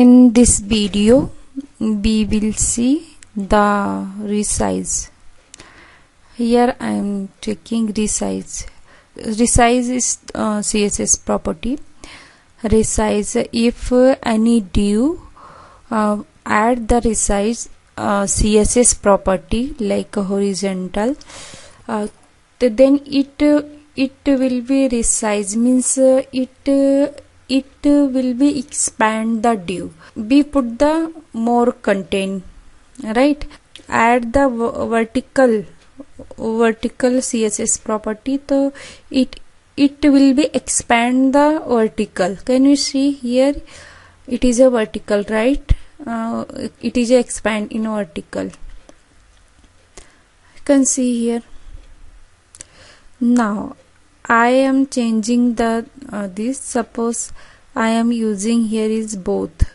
In this video we will see the resize. Here I am checking resize. Resize is CSS property. Resize, if any div add the resize CSS property like horizontal, then it will be resize, means it will be expand the div. We put the more content, right? Add the vertical CSS property, so it will be expand the vertical. Can you see here? It is a vertical, right? It is a expand in vertical. You can see here. Now I am changing the this. Suppose I am using here is both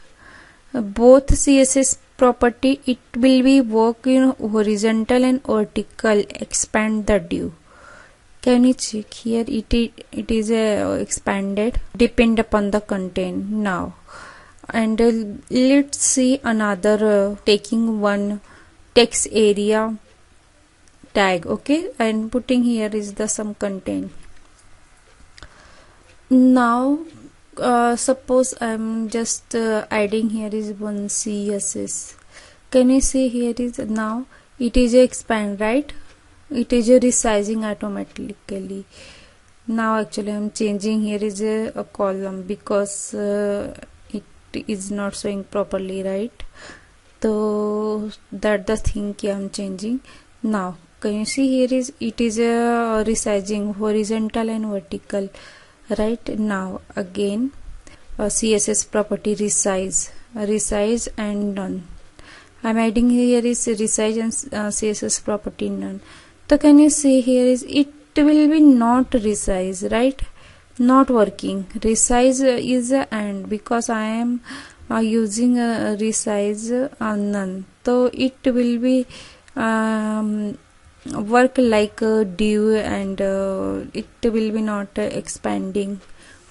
CSS property. It will be work in horizontal and vertical, expand the div. Can you check here? It is expanded, depend upon the content. Now and let's see another taking one text area tag, okay, and putting here is the some content. Now suppose I'm just adding here is one CSS. Can you see here is now it is a expand, right? It is a resizing automatically. Now actually I'm changing here is a column because it is not showing properly, right? So that the thing I'm changing. Now can you see here is it is a resizing horizontal and vertical, right? Now again CSS property resize and none. I'm adding here is resize and CSS property none. So can you see here is it will be not resize, right? Not working. Resize is a and because I am using a resize none, so it will be work like a div and it will be not expanding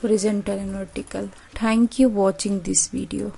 horizontal and vertical. Thank you watching this video.